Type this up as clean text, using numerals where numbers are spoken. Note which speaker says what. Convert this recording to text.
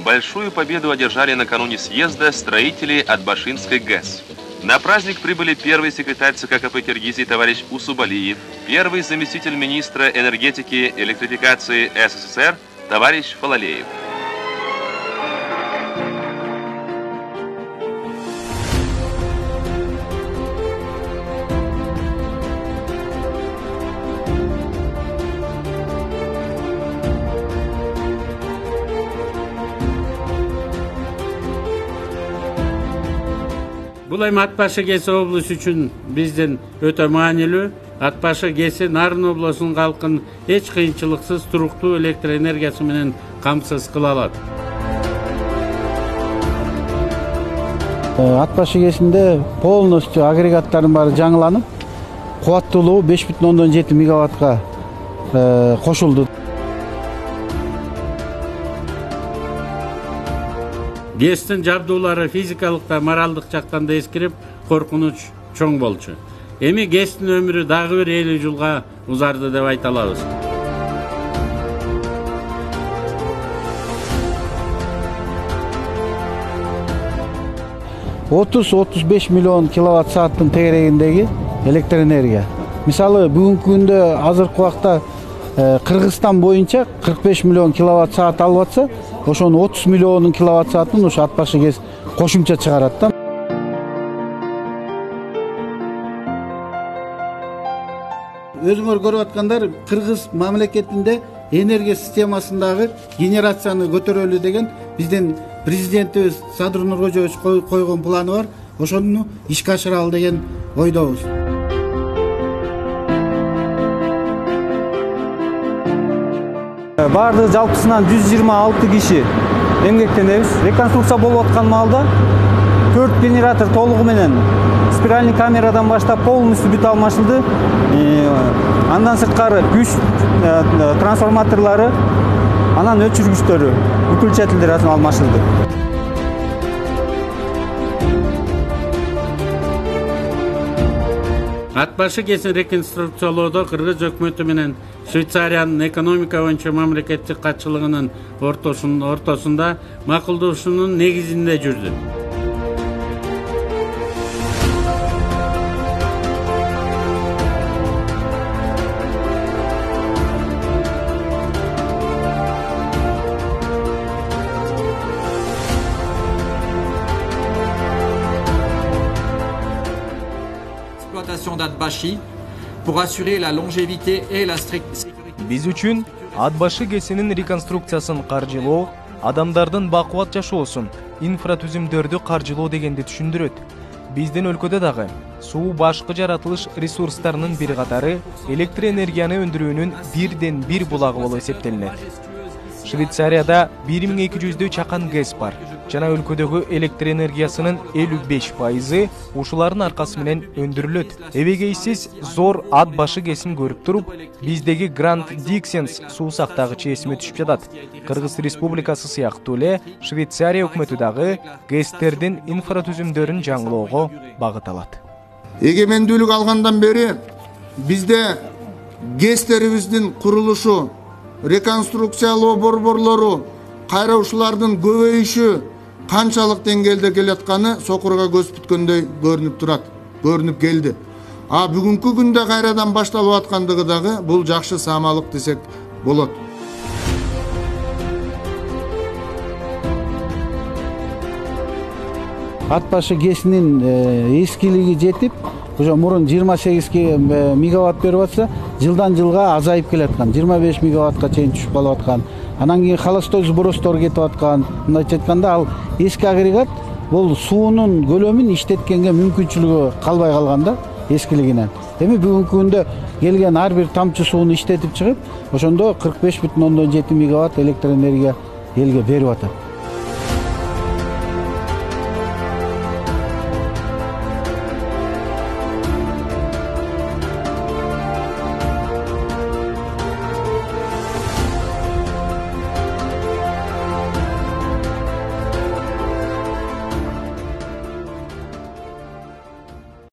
Speaker 1: большую победу одержали накануне съезда строители Атбашинской ГЭС. На праздник прибыли первый секретарь ЦК КП Киргизии товарищ Усубалиев, первый заместитель министра энергетики и электрификации СССР товарищ Фалалеев.
Speaker 2: Бул эми Ат Башы КЭС облусу үчүн биздин өтө маанилүү. Ат Башы КЭСи Нарын облусунун калкын эч кыйынчылыксыз туруктуу электр энергиясы менен камсыз кыла алат.
Speaker 3: Ат Башы КЭСинде полностью агрегаттардын баары жаңыланып, кубаттуулугу 5,7 мегаваттка кошулду.
Speaker 2: ГЭСтин жабдуулары физикалык да моралдык жактан да эскирип, коркунуч чоң болчу. Эми ГЭСтин өмүрү дагы бир 50 жылга узарды деп айта алабыз.
Speaker 3: $30-35 миллион киловатт сааттын тегерегиндеги электр энергия. Мисалы бүгүнкү күндө азыркы убакта Кыргызстан боюнча 45 миллион киловатт саат алып атса, ошонун 30 миллион киловатт саатын ошо Ат Башы КЭС кошумча чыгарат да. Өзүңөр көрүп аткандар, Кыргыз мамлекетинде энергия системасындагы генерацияны көтөрөлү деген биздин президентибиз Садыр Нуркожоевич койгон планы бар. Ошону ишке ашыралы деген ойдобуз.
Speaker 4: Бардыгы жалпысынан 126 киши эмгектенебиз. Реконструкция болуп аткан маалда 4 генератор толугу менен спиральный камерадан баштап полностью бүт алмашылды. Андан сырткары күч трансформаторлору, анан өчүргүчтөрү, выключательдер алмашылды.
Speaker 2: Ат Башы КЭСин реконструкциялоодо Кыргыз өкмөтү менен Швейцариянын экономика боюнча мамлекеттик катчылыгынын ортосунда макулдашуунун негизинде жүрдү.
Speaker 5: D'At Bashi pour assurer la longévité et la sécurité.
Speaker 6: Биз үчүн Ат Башы КЭСинин реконструкциясын каржылоо, адамдардын бакубат жашоосун, инфратүзүмдөрдү каржылоо дегенди түшүндүрөт. Биздин өлкөдө дагы суу башкы жаратылыш ресурстарынын бир катары электр энергияны өндүрүүнүн бирден бир булагы болуп эсептелинет. Швейцарияда 1200 чакан ГЭС бар. Жана өлкөдөгү электр энергиясынын 55% ушулардын аркасы менен өндүрүлөт. Эбегейсиз зор Ат Башы КЭСин көрүп туруп, биздеги Гранд Диксенс суу сактагычы эсиме түшүп жатат. Кыргыз Республикасы сыяктуу эле Швейцария өкмөтү дагы ГЭСтердин инфратүзүмдөрүн жаңылоого багыт алат.
Speaker 7: Эгемендүүлүк алгандан бери бизде ГЭСтерибиздин курулушу, реконструкциялоо борборлору, кайра ушулардын көбөйүшү канчалык деңгээлде келатканы сокурга көз бүткөндөй көрүнүп келди. Бүгүнкү күндө кайрадан башталып аткандыгы дагы бул жакшы саамалык десек болот.
Speaker 3: Ат Башы КЭСинин эскилиги жетип, ошо мурун 28 мегаватт берип атса, жылдан жылга азайып келаткан, 25 мегаваттка чейин түшүп калып аткан. Анан кийин холостой сбростор кетип аткан. Мындайча айтканда, ал эски агрегат бул суунун көлөмүн иштеткенге мүмкүнчүлүгү калбай калган да эскилигинен. Эми бүгүнкү күндө келген ар бир тамчы сууну иштетип чыгып, ошондо 45,7 мегаватт электр энергия элге берип атат.